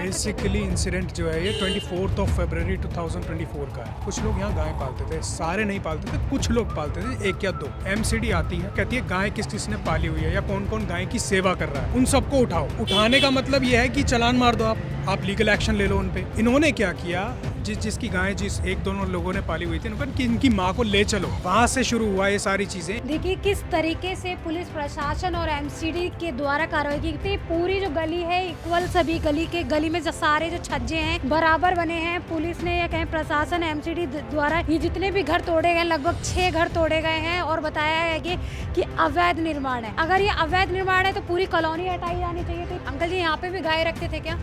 Basically incident जो है ये 24 फरवरी 2024 का है। कुछ लोग यहाँ गाय पालते थे, सारे नहीं पालते थे, कुछ लोग पालते थे, एक या दो। एमसीडी आती है, कहती है गाय किस किसने पाली हुई है या कौन कौन गाय की सेवा कर रहा है, उन सबको उठाओ। उठाने का मतलब ये है कि चालान मार दो, आप लीगल एक्शन ले लो उन पे। इन्होंने क्या किया, जिसकी गाय जिस एक दोनों लोगों ने पाली हुई थी, उन्होंने कि इनकी माँ को ले चलो, वहाँ से शुरू हुआ ये सारी चीजें। देखिए किस तरीके से पुलिस प्रशासन और एमसीडी के द्वारा कार्रवाई की थी। पूरी जो गली है इक्वल, सभी गली में जो सारे जो छज्जे हैं बराबर बने हैं। पुलिस ने या कहें प्रशासन एमसीडी द्वारा ये जितने भी घर तोड़े गए, लगभग 6 घर तोड़े गए हैं और बताया है कि अवैध निर्माण है। अगर ये अवैध निर्माण है तो पूरी कॉलोनी हटाई जानी चाहिए थी। अंकल जी यहाँ पे भी गाय रखते थे क्या?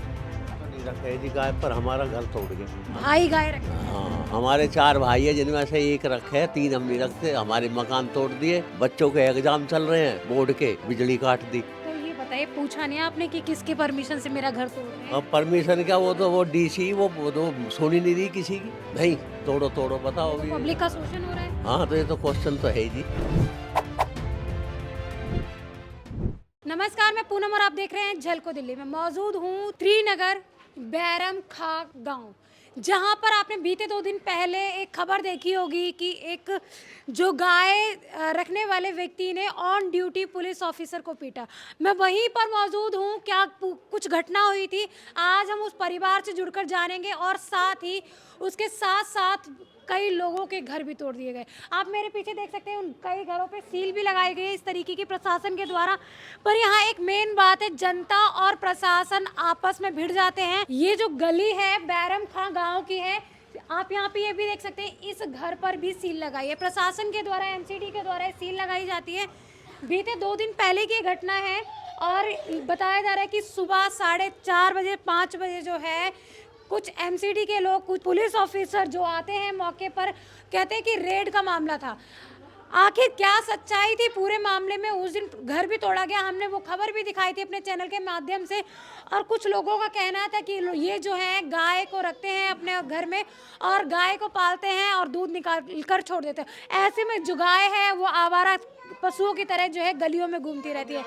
रखे जी गाय, पर हमारा घर तोड़ गए। भाई गाय रखते? हाँ, हमारे 4 भाई है जिनमें से एक रखे, 3 हम नहीं रखते। हमारे मकान तोड़ दिए, बच्चों के एग्जाम चल रहे हैं बोर्ड के, बिजली काट दी। तो ये बताइए, पूछा नहीं आपने कि किसके परमिशन से मेरा घर तोड़ रहे हैं? अब परमिशन क्या, वो डीसी वो तो सुनी नहीं रही किसी की। नहीं तोड़ो बताओ अभी। पब्लिक का शोषण हो रहा है। हाँ तो ये तो क्वेश्चन तो है जी। नमस्कार, मैं पूनम और आप देख रहे हैं झलको दिल्ली में। मौजूद हूँ त्रिनगर बैरम खां गांव, जहां पर आपने बीते 2 दिन पहले एक खबर देखी होगी कि एक जो गाय रखने वाले व्यक्ति ने ऑन ड्यूटी पुलिस ऑफिसर को पीटा। मैं वहीं पर मौजूद हूं, क्या कुछ घटना हुई थी, आज हम उस परिवार से जुड़कर जानेंगे और साथ ही उसके साथ साथ कई लोगों के घर भी तोड़ दिए गए। आप मेरे पीछे देख सकते हैं, उन कई घरों पे सील भी लगाई गई है इस तरीके की प्रशासन के द्वारा। पर यहाँ एक मेन बात है, जनता और प्रशासन आपस में भिड़ जाते हैं। ये जो गली है बैरम खां गांव की है, आप यहाँ पे ये भी देख सकते हैं, इस घर पर भी सील लगाई है प्रशासन के द्वारा, एमसीडी के द्वारा सील लगाई जाती है। बीते 2 दिन पहले की घटना है और बताया जा रहा है कि सुबह 4:30 बजे 5 बजे जो है कुछ एमसीडी के लोग, कुछ पुलिस ऑफिसर जो आते हैं मौके पर, कहते हैं कि रेड का मामला था। आखिर क्या सच्चाई थी पूरे मामले में? उस दिन घर भी तोड़ा गया, हमने वो खबर भी दिखाई थी अपने चैनल के माध्यम से। और कुछ लोगों का कहना था कि ये जो है गाय को रखते हैं अपने घर में और गाय को पालते हैं और दूध निकाल कर छोड़ देते हैं। ऐसे में जो गाय है वो आवारा पशुओं की तरह जो है गलियों में घूमती रहती है।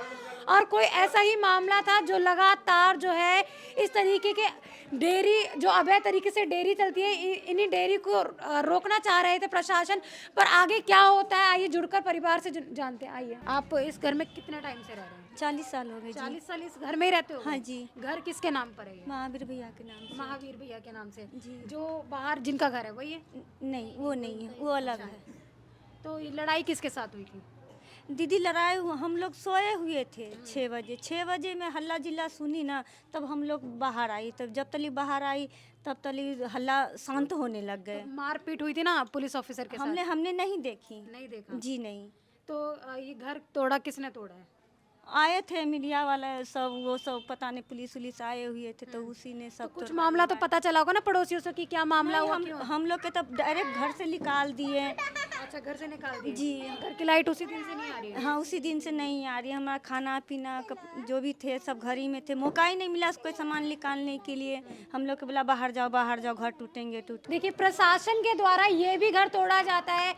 और कोई ऐसा ही मामला था जो लगातार जो है इस तरीके के डेयरी, जो अवैध तरीके से डेयरी चलती है, इन्हीं डेयरी को रोकना चाह रहे थे प्रशासन। पर आगे क्या होता है, आइए जुड़कर परिवार से जानते हैं। आइए, आप इस घर में कितने टाइम से रह रहे हैं? 40 साल हो गए। 40 साल इस घर में ही रहते हो? हाँ जी। घर किसके नाम पर है ये? महावीर भैया के नाम से। महावीर भैया के नाम से जी। जो बाहर जिनका घर है वही है? नहीं, वो नहीं है, वो अलग है। तो ये लड़ाई किसके साथ हुई थी? दीदी लड़ाई हुआ, हम लोग सोए हुए थे 6 बजे में हल्ला जिल्ला सुनी ना, तब हम लोग बाहर आई। तब जब तली बाहर आई तब तली हल्ला शांत होने लग गए। तो मारपीट हुई थी ना पुलिस ऑफिसर के साथ? हमने नहीं देखी। नहीं देखा जी नहीं। तो ये घर तोड़ा किसने तोड़ा है? आए थे मीडिया वाला सब, वो सब पता नहीं, पुलिस आए हुए थे तो उसी ने सब। तो कुछ मामला तो पता चला होगा ना पड़ोसियों से कि क्या मामला हुआ? हम लोग के तब डायरेक्ट घर से निकाल दिए। अच्छा, घर से निकाल दिए? जी। घर की लाइट उसी दिन से नहीं आ रही है? हाँ, उसी दिन से नहीं आ रही। हमारा खाना पीना जो भी थे सब घर ही में थे, मौका ही नहीं मिला कोई सामान निकालने के लिए। हम लोग को बोला बाहर जाओ, घर टूटेंगे। देखिए, प्रशासन के द्वारा ये भी घर तोड़ा जाता है।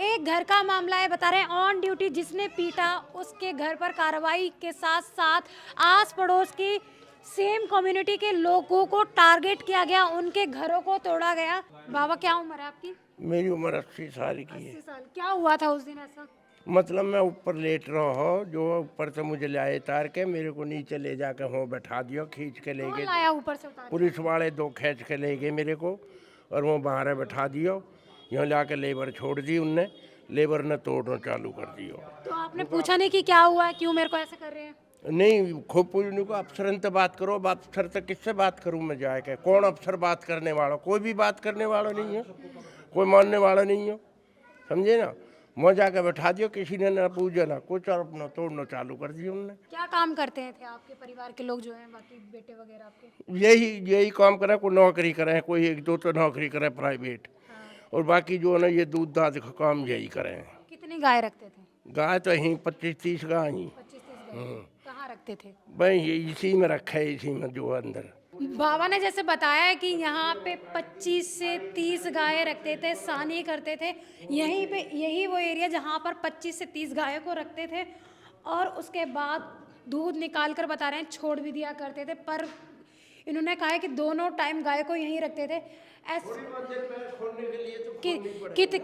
एक घर का मामला है, बता रहे हैं ऑन ड्यूटी जिसने पीटा उसके घर पर कार्रवाई के साथ साथ आस पड़ोस की सेम कम्युनिटी के लोगों को टारगेट किया गया, उनके घरों को तोड़ा गया। बाबा, क्या उम्र है आपकी? मेरी उम्र 80 साल की है। 80 साल। क्या हुआ था उस दिन ऐसा? मतलब मैं ऊपर लेट रहा हो, जो ऊपर से मुझे लाए तार के मेरे को नीचे ले जाके हो बैठा दिया, खींच के ले कौन गए। लाया ऊपर से उतार? पुलिस वाले 2 खींच के ले गए मेरे को और वो बाहर बैठा दियो। यहाँ लाके लेबर छोड़ दी उनने, लेबर ने तोड़ना चालू कर दियो। तो आपने पूछा नहीं कि क्या हुआ है, क्यों मेरे को ऐसे कर रहे हैं? नहीं, खूब पूछने को अफसरन से बात करो। अब अफसर से किससे बात करूँ मैं जाके? कौन अफसर बात करने वाला? कोई भी बात करने वाला नहीं है, कोई मानने वाला नहीं है, समझे ना। मैं जाके बैठा दियो, किसी ने ना पूछा ना कुछ, और अपना तोड़ना चालू कर दिया उन्होंने। क्या काम करते हैं थे आपके परिवार के लोग जो हैं, बाकी बेटे वगैरह आपके? यही काम करे, कोई नौकरी करे, कोई 1-2 तो नौकरी करे प्राइवेट, और बाकी जो है ना ये दूध दाद का काम यही करें। कितनी गाय रखते थे? गाय तो यहीं 25-30 गाय ही। 25-30 गाय। कहाँ रखते थे? भाई ये इसी में रखा है, इसी में जो अंदर। बाबा ने जैसे बताया कि यहाँ पे 25 से 30 गायें रखते थे, सानी करते थे। यहीं पे यही वो एरिया जहाँ पर 25 से 30 गायों को रखते थे और उसके बाद दूध निकाल कर, बता रहे हैं, छोड़ भी दिया करते थे। पर इन्होंने कहा है कि दोनों टाइम गाय को यहीं रखते थे।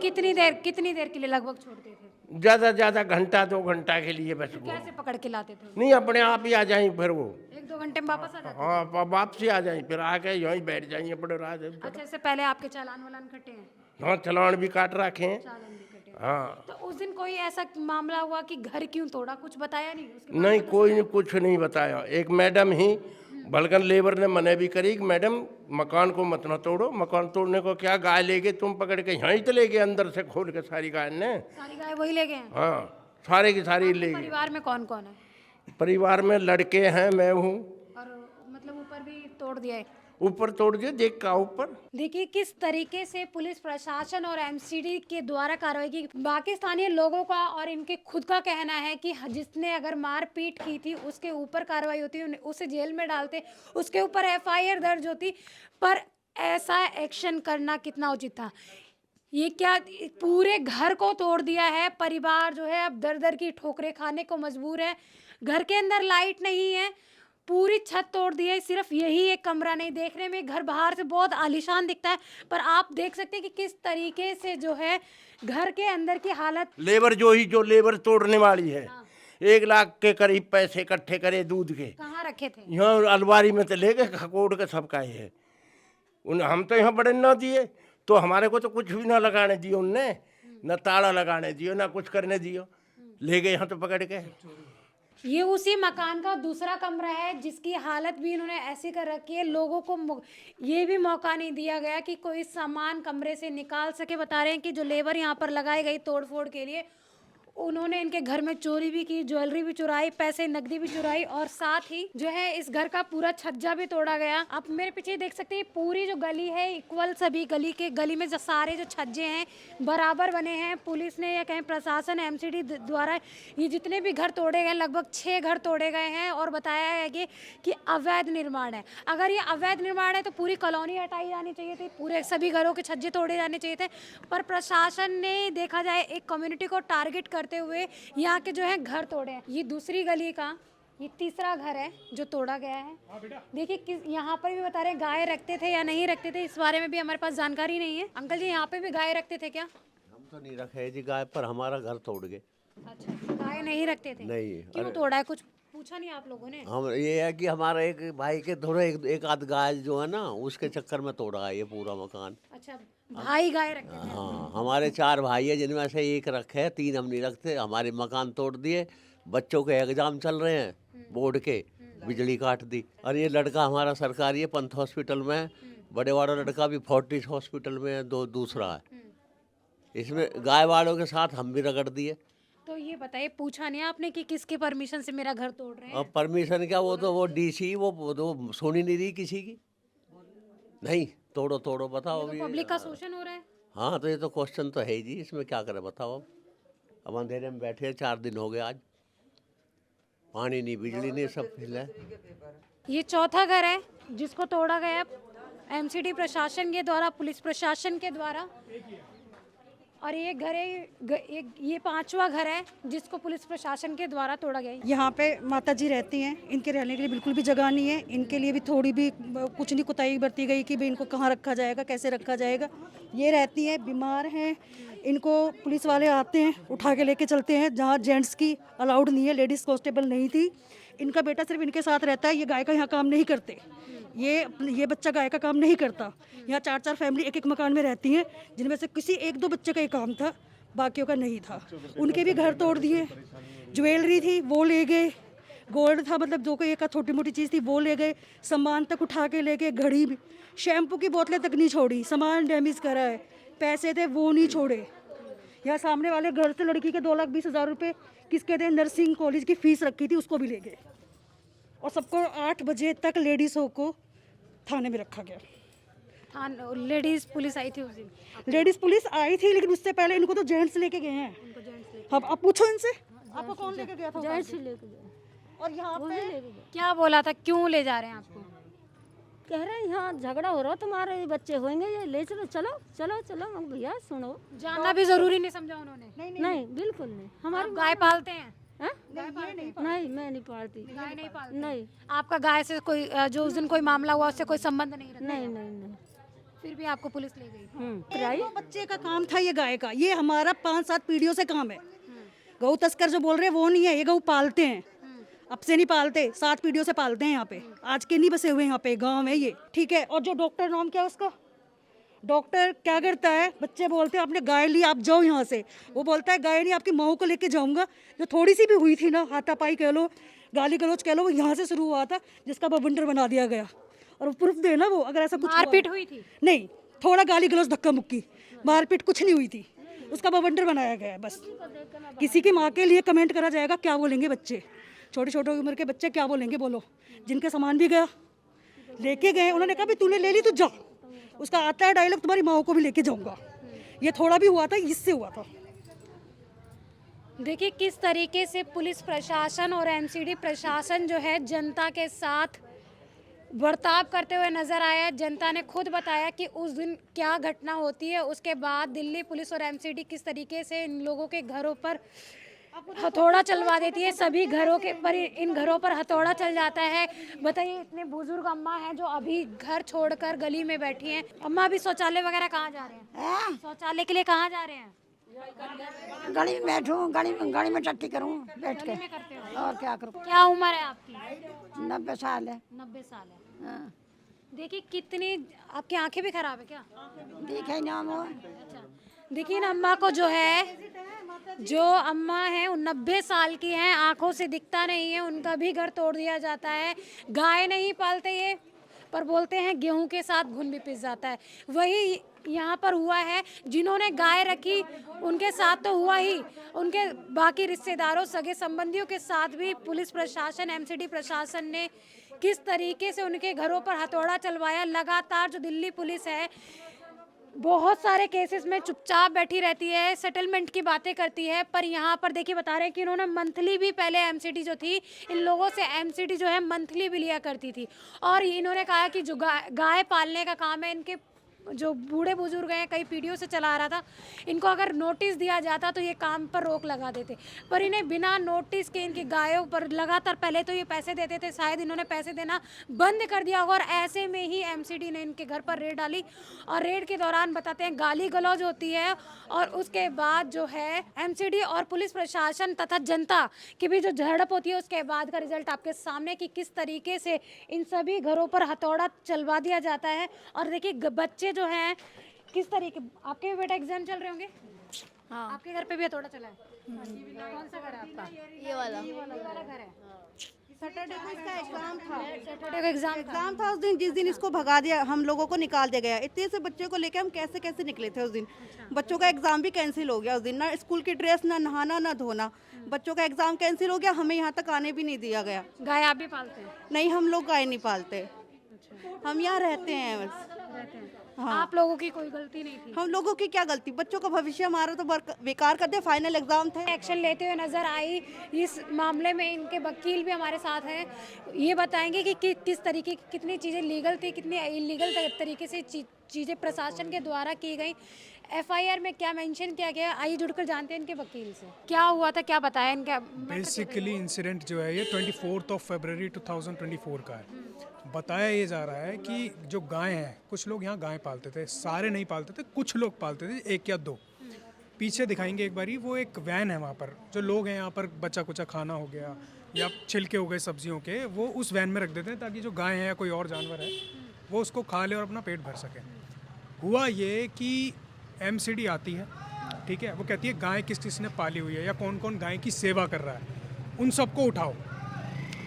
कितनी देर के लिए लगभग छोड़ते थे? ज़्यादा घंटा 2 घंटा के लिए बस वो। कैसे पकड़ के लाते थे? नहीं, अपने आप ही आ जाएं फिर वो। 1-2 घंटे में वापस आ जाते? हाँ, वापसी आ जाएं, फिर आके यहीं बैठ जाएंगे अपने रात। अच्छा, इससे पहले आपके चालान वालान कटे हैं? हाँ, चलान भी काट रखे हैं। चालान भी कटे हैं। हाँ, तो उस दिन कोई ऐसा मामला हुआ कि घर क्यों तोड़ा, कुछ बताया नहीं उसके? नहीं, कोई नहीं, कुछ नहीं बताया। एक मैडम ही बल्कि लेबर ने मने भी करी कि मैडम मकान को मत न तोड़ो, मकान तोड़ने को क्या, गाय ले गए तुम पकड़ के, यहीं तो ले गए अंदर से खोल के सारी गाय ने। सारी गाय वही ले गए हैं? हाँ, सारे की सारी ले गए। परिवार में कौन कौन है? परिवार में लड़के हैं, मैं हूँ। और मतलब ऊपर भी तोड़ दिया है? ऊपर तोड़ दिए, देख का ऊपर। देखिए किस तरीके से पुलिस प्रशासन और एमसीडी के द्वारा कार्रवाई की। बाकी स्थानीय लोगों का और इनके खुद का कहना है कि जिसने अगर मारपीट की थी उसके ऊपर कार्रवाई होती, उसे जेल में डालते, उसके ऊपर एफआईआर दर्ज होती, पर ऐसा एक्शन करना कितना उचित था? ये क्या पूरे घर को तोड़ दिया है। परिवार जो है अब दर दर की ठोकरें खाने को मजबूर है। घर के अंदर लाइट नहीं है, पूरी छत तोड़ दी है। सिर्फ यही एक कमरा नहीं, देखने में घर बाहर से बहुत आलीशान दिखता है, पर आप देख सकते हैं कि किस तरीके से जो है घर के अंदर की हालत। लेबर जो लेबर तोड़ने वाली है, 1 लाख के करीब पैसे इकट्ठे करे दूध के। कहाँ रखे थे? यहाँ अलमारी में तो ले गए, खकोड़ के सबका ही है। हम तो यहाँ बड़े ना दिए, तो हमारे को तो कुछ भी ना लगाने दियो उनने, न ताला लगाने दियो, ना कुछ करने दियो, ले गए यहाँ तो पकड़ के। ये उसी मकान का दूसरा कमरा है जिसकी हालत भी इन्होंने ऐसी कर रखी है। लोगों को ये भी मौका नहीं दिया गया कि कोई सामान कमरे से निकाल सके। बता रहे हैं कि जो लेबर यहाँ पर लगाई गई तोड़फोड़ के लिए, उन्होंने इनके घर में चोरी भी की, ज्वेलरी भी चुराई, पैसे नकदी भी चुराई, और साथ ही जो है इस घर का पूरा छज्जा भी तोड़ा गया। आप मेरे पीछे देख सकते हैं, पूरी जो गली है इक्वल, सभी गली में जो सारे जो छज्जे हैं बराबर बने हैं। पुलिस ने या कहें प्रशासन एमसीडी द्वारा ये जितने भी घर तोड़े गए, लगभग 6 घर तोड़े गए हैं, और बताया है कि अवैध निर्माण है। अगर ये अवैध निर्माण है तो पूरी कॉलोनी हटाई जानी चाहिए थी, पूरे सभी घरों के छज्जे तोड़े जाने चाहिए थे, पर प्रशासन ने देखा जाए एक कम्युनिटी को टारगेट करते हुए यहाँ के जो है घर तोड़े हैं। ये दूसरी गली का ये तीसरा घर है जो तोड़ा गया है। देखिए किस यहाँ पर भी बता रहे हैं गाय रखते थे या नहीं रखते थे, इस बारे में भी हमारे पास जानकारी नहीं है। अंकल जी, यहाँ पे भी गाय रखते थे क्या? हम तो नहीं रखे जी गाय, पर हमारा घर तोड़ गए। अच्छा, गाय नहीं रखते थे? नहीं। क्यों तोड़ा है, कुछ पूछा नहीं आप लोगों ने? हम ये है कि हमारा एक भाई के थोड़े एक आध गाय जो है ना, उसके चक्कर में तोड़ा है ये पूरा मकान। अच्छा, भाई गाय रखते थे? हाँ, हमारे 4 भाई है, जिनमें से एक रखे, 3 हम नहीं रखते। हमारे मकान तोड़ दिए, बच्चों के एग्जाम चल रहे हैं बोर्ड के, बिजली काट दी। और ये लड़का हमारा सरकारी है, पंथ हॉस्पिटल में है, बड़े वाला लड़का भी फोर्टिस हॉस्पिटल में है, दूसरा है। इसमें गाय वालों के साथ हम भी रगड़ दिए। तो ये बताइए, पूछा नहीं आपने कि किसके परमिशन से मेरा घर तोड़ रहे हैं? अब परमिशन क्या, वो डीसी वो तो सुनी नहीं रही किसी की। नहीं, तोड़ो बताओ अभी। पब्लिक का शोषण हो रहा है। हाँ, तो ये तो क्वेश्चन तो है ही जी, इसमें क्या करें बताओ। अब अंधेरे में बैठे 4 दिन हो गए आज, पानी नहीं, बिजली नहीं, सब फेल है। ये चौथा घर है जिसको तोड़ा गया एमसीडी प्रशासन के द्वारा, पुलिस प्रशासन के द्वारा, और ये घर है ये 5वां घर है जिसको पुलिस प्रशासन के द्वारा तोड़ा गया है। यहाँ पे माता जी रहती हैं, इनके रहने के लिए बिल्कुल भी जगह नहीं है। इनके लिए भी थोड़ी भी कुछ नहीं कुताही बरती गई कि भाई इनको कहाँ रखा जाएगा, कैसे रखा जाएगा। ये रहती हैं, बीमार हैं, इनको पुलिस वाले आते हैं, उठा के लेके चलते हैं। जहाँ जेंट्स की अलाउड नहीं है, लेडीज़ कांस्टेबल नहीं थी। इनका बेटा सिर्फ इनके साथ रहता है। ये गाय का यहाँ काम नहीं करते, ये बच्चा गाय का काम नहीं करता। यहाँ 4-4 फैमिली एक मकान में रहती हैं, जिनमें से किसी 1-2 बच्चे का ही काम था, बाकियों का नहीं था। उनके भी घर तोड़ दिए। ज्वेलरी थी वो ले गए, गोल्ड था, मतलब जो कोई एक छोटी मोटी चीज़ थी वो ले गए, सामान तक उठा के ले गए, घड़ी भी, शैम्पू की बोतलें तक नहीं छोड़ी, सामान डैमेज करा है, पैसे थे वो नहीं छोड़े। यहाँ सामने वाले घर से लड़की के 2,20,000 रुपये किसके थे, नर्सिंग कॉलेज की फ़ीस रखी थी, उसको भी ले गए। और सबको 8 बजे तक लेडीज़ों को थाने में रखा गया। लेडीज पुलिस आई थी उस दिन? लेडीज़ पुलिस आई थी, लेकिन उससे पहले इनको तो जेंट्स लेके गए हैं। अब आप पूछो इनसे, आपको कौन लेके गया था? जेंट्स लेके गए। और यहाँ पे क्या बोला था, क्यों ले जा रहे हैं आपको? कह रहे हैं यहाँ झगड़ा हो रहा, तुम्हारे बच्चे होंगे, ये ले चलो। चलो हम भैया सुनो, जानना भी जरूरी नहीं समझा उन्होंने? नहीं बिल्कुल नहीं। हमारे गाय पालते हैं? हाँ? नहीं मैं नहीं पालती। गाय नहीं पालते? नहीं आपका गाय से कोई जो उस दिन कोई मामला हुआ उससे कोई संबंध नहीं रखता? नहीं नहीं नहीं। फिर भी आपको पुलिस ले गई? कराई तो बच्चे का काम था ये गाय का, ये हमारा 5-7 पीढ़ियों से काम है। गऊ तस्कर जो बोल रहे हैं वो नहीं है, ये गऊ पालते हैं, अब से नहीं पालते, 7 पीढ़ियों से पालते हैं यहाँ पे, आज के नहीं बसे हुए यहाँ पे, गांव है ये, ठीक है। और जो डॉक्टर, नाम क्या है उसका, डॉक्टर क्या करता है, बच्चे बोलते हैं आपने गाय ली आप जाओ यहाँ से, वो बोलता है गाय नहीं आपकी माँ को लेके जाऊंगा। जो थोड़ी सी भी हुई थी ना, हाथापाई कह लो, गाली गलौज कह लो, वो यहाँ से शुरू हुआ था, जिसका बवंडर बना दिया गया। और प्रूफ देना वो, अगर ऐसा कुछ हुआ- मारपीट हुई थी? नहीं, थोड़ा गाली गलौज धक्का मुक्की, मारपीट कुछ नहीं हुई थी, उसका बवंडर बनाया गया है बस। किसी की माँ के लिए कमेंट करा जाएगा, क्या बोलेंगे बच्चे, छोटे छोटे उम्र के बच्चे क्या बोलेंगे, बोलो। जिनके सामान भी गया, लेके गए, उन्होंने कहा भी तूने ले ली तो जा, उसका आता है डायलॉग तुम्हारी माँ को भी लेके जाऊंगा। ये थोड़ा भी हुआ था, इससे हुआ था। देखिए किस तरीके से पुलिस प्रशासन और एमसीडी प्रशासन जो है जनता के साथ बर्ताव करते हुए नजर आया। जनता ने खुद बताया कि उस दिन क्या घटना होती है, उसके बाद दिल्ली पुलिस और एमसीडी किस तरीके से इन लोगों के घरों पर हथौड़ा चलवा देती है। सभी घरों के पर, इन घरों पर हथौड़ा चल जाता है। बताइए, इतने बुजुर्ग अम्मा हैं जो अभी घर छोड़कर गली में बैठी हैं। अम्मा अभी शौचालय वगैरह कहाँ जा रहे हैं? शौचालय के लिए कहाँ जा रहे हैं? गाड़ी में बैठूं, गाड़ी में टट्टी करूं बैठ के, में करते हो? और क्या करूं। क्या उम्र है आपकी? 90 साल है। 90 साल है। हाँ। देखिए कितनी, आपकी आंखें भी खराब है क्या? देखे नाम हो। अच्छा, देखिए ना अम्मा को जो है, जो अम्मा है वो 90 साल की हैं, आंखों से दिखता नहीं है, उनका भी घर तोड़ दिया जाता है। गाय नहीं पालते ये, पर बोलते हैं गेहूं के साथ घुन भी पिस जाता है। वही यहाँ पर हुआ है, जिन्होंने गाय रखी उनके साथ तो हुआ ही, उनके बाकी रिश्तेदारों, सगे संबंधियों के साथ भी पुलिस प्रशासन, एमसीडी प्रशासन ने किस तरीके से उनके घरों पर हथौड़ा चलवाया। लगातार जो दिल्ली पुलिस है बहुत सारे केसेस में चुपचाप बैठी रहती है, सेटलमेंट की बातें करती है, पर यहाँ पर देखिए बता रहे हैं कि इन्होंने मंथली भी, पहले एमसीडी जो थी इन लोगों से एमसीडी जो है मंथली भी लिया करती थी। और इन्होंने कहा कि जो गाय पालने का काम है, इनके जो बूढ़े बुजुर्ग हैं कई पीढ़ियों से चला आ रहा था, इनको अगर नोटिस दिया जाता तो ये काम पर रोक लगा देते, पर इन्हें बिना नोटिस के इनकी गायों पर लगातार, पहले तो ये पैसे देते थे, शायद इन्होंने पैसे देना बंद कर दिया होगा। और ऐसे में ही एमसीडी ने इनके घर पर रेड डाली, और रेड के दौरान बताते हैं गाली गलौज होती है, और उसके बाद जो है एमसीडी और पुलिस प्रशासन तथा जनता की भी जो झड़प होती है, उसके बाद का रिजल्ट आपके सामने कि किस तरीके से इन सभी घरों पर हथौड़ा चलवा दिया जाता है। और देखिए बच्चे जो हैं किस तरीके, आपके भी बेटा एग्जाम चल रहे होंगे? हाँ। आपके घर पे भी हथौड़ा चला है? कौन सा घर है आपका? ये वाला घर है। सैटरडे को इसका एग्जाम था। सैटरडे को एग्जाम था उस दिन, जिस दिन इसको भगा दिया, हम लोगों को निकाल दिया गया। इतने से बच्चों को लेके हम कैसे कैसे निकले थे उस दिन। बच्चों का एग्जाम भी कैंसिल हो गया उस दिन, ना स्कूल की ड्रेस, ना नहाना ना धोना, बच्चों का एग्जाम कैंसिल हो गया, हमें यहाँ तक आने भी नहीं दिया गया। गाय आप भी पालते हैं? नहीं, हम लोग गाय नहीं पालते, हम यहाँ रहते हैं बस। हाँ। आप लोगों की कोई गलती नहीं थी? हम लोगों की क्या गलती, बच्चों का भविष्य हमारा तो बेकार कर दिया। फाइनल एग्जाम थे। एक्शन लेते हुए नजर आई। इस मामले में इनके वकील भी हमारे साथ हैं, ये बताएंगे कि किस तरीके की कितनी चीज़ें लीगल थी, कितनी इलीगल तरीके से चीज़ें प्रशासन के द्वारा की गई। एफआईआर में क्या मेंशन किया गया, आइए जुड़कर जानते हैं इनके वकील से। क्या हुआ था, क्या बताया इनका? बेसिकली इंसिडेंट जो है ये 24 फरवरी 2024 का है। बताया ये जा रहा है कि जो गाय हैं, कुछ लोग यहाँ गाय पालते थे, सारे नहीं पालते थे, कुछ लोग पालते थे, 1 या 2। पीछे दिखाएंगे एक बारी, वो एक वैन है वहाँ पर, जो लोग हैं यहाँ पर बचा कुचा खाना हो गया या छिलके हो गए सब्जियों के, वो उस वैन में रख देते हैं ताकि जो गाय है या कोई और जानवर है वो उसको खा ले और अपना पेट भर सके। हुआ ये कि एमसीडी आती है, ठीक है, वो कहती है गाय किस किसने पाली हुई है या कौन कौन गाय की सेवा कर रहा है, उन सबको उठाओ।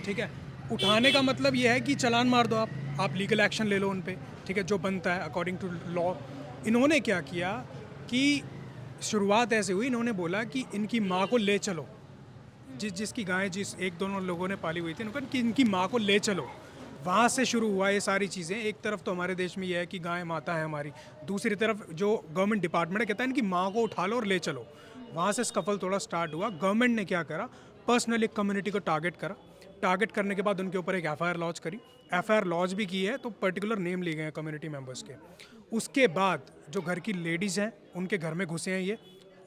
ठीक है, उठाने का मतलब ये है कि चालान मार दो, आप लीगल एक्शन ले लो उन पे, ठीक है, जो बनता है अकॉर्डिंग टू लॉ। इन्होंने क्या किया कि शुरुआत ऐसे हुई, इन्होंने बोला कि इनकी माँ को ले चलो, जिसकी गाय जिस 1-2 लोगों ने पाली हुई थी, उन्होंने कहा कि इनकी माँ को ले चलो। वहाँ से शुरू हुआ ये सारी चीज़ें। एक तरफ तो हमारे देश में ये है कि गाय माता है हमारी, दूसरी तरफ जो गवर्नमेंट डिपार्टमेंट है कहता है इनकी माँ को उठा लो और ले चलो। वहाँ से स्कफल थोड़ा स्टार्ट हुआ। गवर्नमेंट ने क्या करा, पर्सनल एक कम्युनिटी को टारगेट करा, टारगेट करने के बाद उनके ऊपर एक एफआईआर लॉन्च करी, एफआईआर लॉन्च भी की है, तो पर्टिकुलर नेम लिए गए हैं कम्युनिटी मेंबर्स के। उसके बाद जो घर की लेडीज़ हैं उनके घर में घुसे हैं ये,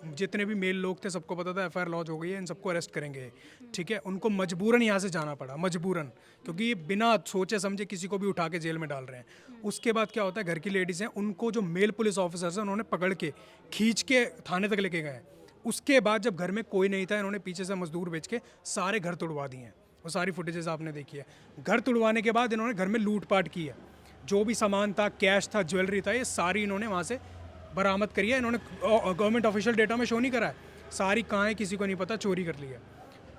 जितने भी मेल लोग थे सबको पता था FIR लॉन्च हो गई है, इन सबको अरेस्ट करेंगे, ठीक है। उनको मजबूरन यहाँ से जाना पड़ा, मजबूरन, क्योंकि ये बिना सोचे समझे किसी को भी उठा के जेल में डाल रहे हैं। उसके बाद क्या होता है, घर की लेडीज़ हैं, उनको जो मेल पुलिस ऑफिसर्स हैं उन्होंने पकड़ के खींच के थाने तक लेके गए। उसके बाद जब घर में कोई नहीं था, इन्होंने पीछे से मजदूर बेच के सारे घर तोड़वा दिए हैं। वो सारी फुटेजेस आपने देखी है। घर तोड़वाने के बाद इन्होंने घर में लूटपाट की है, जो भी सामान था, कैश था, ज्वेलरी था, ये सारी इन्होंने वहाँ से बरामद करी है। इन्होंने गवर्नमेंट ऑफिशियल डेटा में शो नहीं करा है, सारी कहाँ है किसी को नहीं पता, चोरी कर ली है,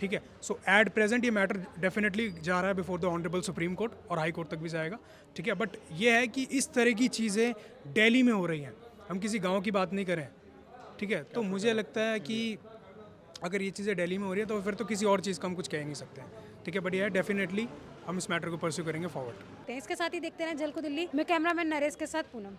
ठीक है। सो एट प्रेजेंट ये मैटर डेफिनेटली जा रहा है before the honourable supreme court और हाई कोर्ट तक भी जाएगा, ठीक है। बट ये है कि इस तरह की चीज़ें दिल्ली में हो रही हैं, हम किसी गांव की बात नहीं करें, ठीक है। तो मुझे लगता है कि अगर ये चीज़ें दिल्ली में हो रही है तो फिर तो किसी और चीज़ का हम कुछ कह नहीं सकते हैं, ठीक है। बट ये डेफिनेटली हम इस मैटर को परस्यू करेंगे फॉरवर्ड। इसके साथ ही देखते रहें झलको दिल्ली में, कैमरामैन नरेश के साथ पूनम।